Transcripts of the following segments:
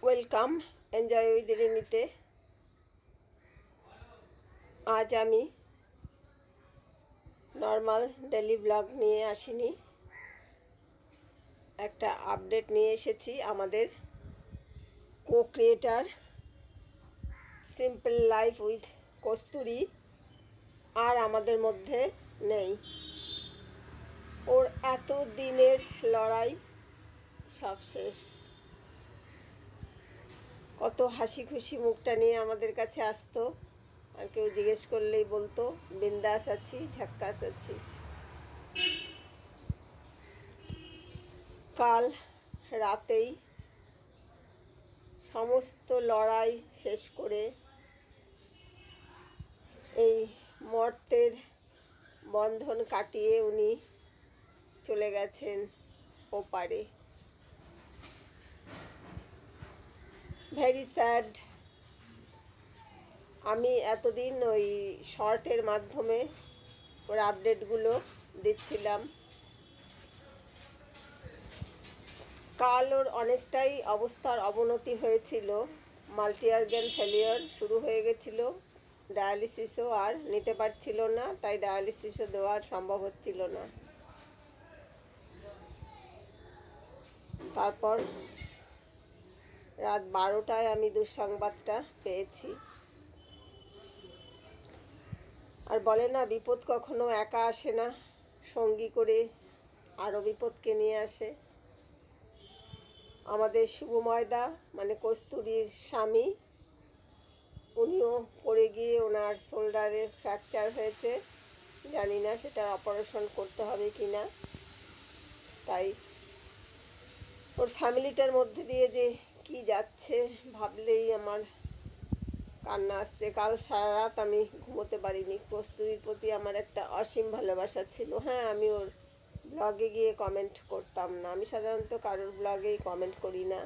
Welcome enjoy with রিনিতে। আজ আমি normal daily blog নিয়ে আসিনি, একটা আপডেট নিয়ে এসেছি। আমাদের কো ক্রিয়েটার সিম্পল লাইফ উইথ কস্তুরী আর আমাদের মধ্যে নেই। ওর এত দিনের লড়াই সব শেষ। কত হাসি খুশি মুখটা নিয়ে আমাদের কাছে আসতো, আর কেউ জিজ্ঞেস করলেই বলতো বিন্দাস আছি, ঝাক্কাস আছি। কাল রাতেই সমস্ত লড়াই শেষ করে এই মর্তের বন্ধন কাটিয়ে উনি চলে গেছেন ওপারে। Very sad. আমি এতদিন ওই শর্টের মাধ্যমে ওর আপডেটগুলো দিচ্ছিলাম। কাল ওর অনেকটাই অবস্থার অবনতি হয়েছিল, মাল্টি অর্গান ফেলিওর শুরু হয়ে গেছিল, ডায়ালিসিসও আর নিতে পারছিল না, তাই ডায়ালিসিসও দেওয়ার সম্ভব হচ্ছিল না। তারপর রাত 12টায় আমি দুঃসংবাদটা পেয়েছি। আর বলে না, বিপদ কখনো একা আসে না, সঙ্গী করে আরও বিপদকে নিয়ে আসে। আমাদের শুভময়দা মানে কস্তুরীর স্বামী, উনিও পড়ে গিয়ে ওনার শোল্ডারে ফ্র্যাকচার হয়েছে। জানি না সেটার অপারেশন করতে হবে কি না। তাই ওর ফ্যামিলিটার মধ্যে দিয়ে যে কি যাচ্ছে ভাবলেই আমার কান্না আসছে। কাল সারা রাত আমি ঘুমোতে পারিনি। কস্তুরীর প্রতি আমার একটা অসীম ভালোবাসা ছিল। হ্যাঁ, আমি ওর ব্লগে গিয়ে কমেন্ট করতাম না। আমি সাধারণত কারোর ব্লগেই কমেন্ট করি না,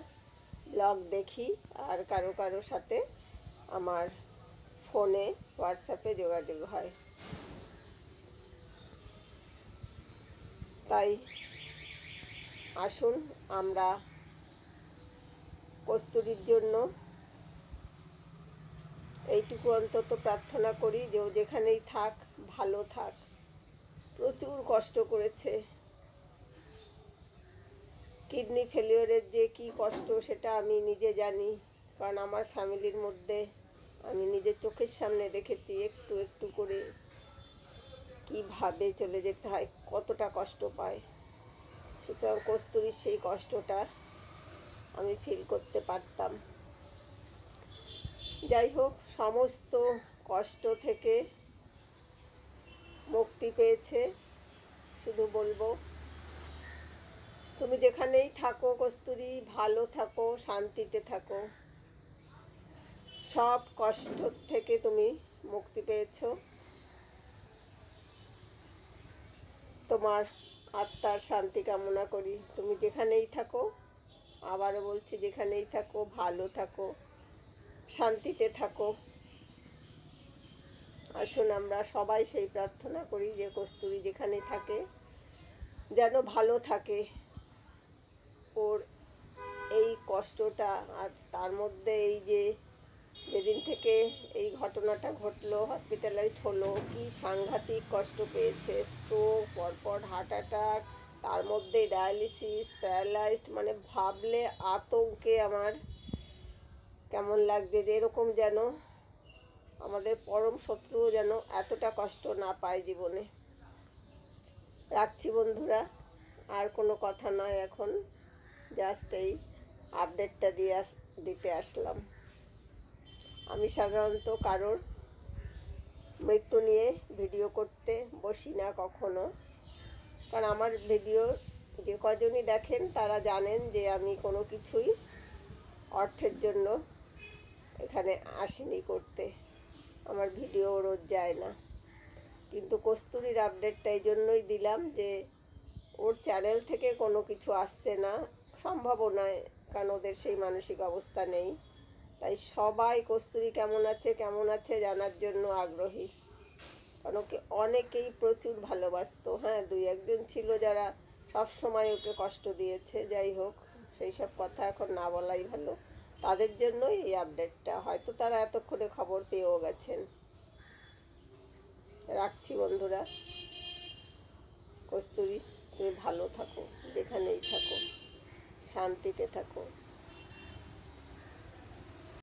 ব্লগ দেখি আর কারো সাথে আমার ফোনে হোয়াটসঅ্যাপে যোগাযোগ হয়। তাই আসুন আমরা কস্তুরীর জন্য এইটুকু অন্তত প্রার্থনা করি যে ও যেখানেই থাক ভালো থাক। প্রচুর কষ্ট করেছে। কিডনি ফেলিওরের যে কি কষ্ট সেটা আমি নিজে জানি, কারণ আমার ফ্যামিলির মধ্যে আমি নিজের চোখের সামনে দেখেছি একটু একটু করে কীভাবে চলে যেতে হয়, কতটা কষ্ট পায়। সুতরাং কস্তুরীর সেই কষ্টটা আমি ফিল করতে পারতাম। যাই হোক, সমস্ত কষ্ট থেকে মুক্তি পেয়েছে। শুধু বলবো, তুমি যেখানেই থাকো কস্তুরী, ভালো থাকো, শান্তিতে থাকো। সব কষ্ট থেকে তুমি মুক্তি পেয়েছো। তোমার আত্মার শান্তি কামনা করি। তুমি যেখানেই থাকো, আবারও বলছি, যেখানেই থাকো ভালো থাকো, শান্তিতে থাকো। আসুন আমরা সবাই সেই প্রার্থনা করি যে কস্তুরী যেখানে থাকে যেন ভালো থাকে। ওর এই কষ্টটা, আর তার মধ্যে এই যে যেদিন থেকে এই ঘটনাটা ঘটলো, হসপিটালাইজড হলো, কি সাংঘাতিক কষ্ট পেয়েছে। স্ট্রোক, পরপর হার্ট অ্যাটাক, তার মধ্যে ডায়ালিসিস, প্যারালাইজড, মানে ভাবলে আতঙ্কে আমার কেমন লাগছে যে এরকম যেন আমাদের পরম শত্রুও যেন এতটা কষ্ট না পায় জীবনে। রাখছি বন্ধুরা, আর কোনো কথা নয় এখন, জাস্ট এই আপডেটটা দিতে আসলাম। আমি সাধারণত কারোর মৃত্যু নিয়ে ভিডিও করতে বসি না কখনো, কারণ আমার ভিডিও যে কজনই দেখেন তারা জানেন যে আমি কোনো কিছুই অর্থের জন্য এখানে আসিনি করতে। আমার ভিডিও রোজ যায় না। কিন্তু কস্তুরীর আপডেটটা এই জন্যই দিলাম যে ওর চ্যানেল থেকে কোনো কিছু আসছে না, সম্ভবও নয়, কারণ ওদের সেই মানসিক অবস্থা নেই। তাই সবাই কস্তুরী কেমন আছে জানার জন্য আগ্রহী, কারণ ওকে অনেকেই প্রচুর ভালোবাসতো। হ্যাঁ, 2-1জন ছিল যারা সব সময় ওকে কষ্ট দিয়েছে। যাই হোক, সেই সব কথা এখন না বলাই ভালো। তাদের জন্যই এই আপডেটটা। হয়তো তারা এতক্ষণে খবর পেয়েও গেছেন। রাখছি বন্ধুরা। কস্তুরী, তুমি ভালো থাকো, যেখানেই থাকো শান্তিতে থাকো।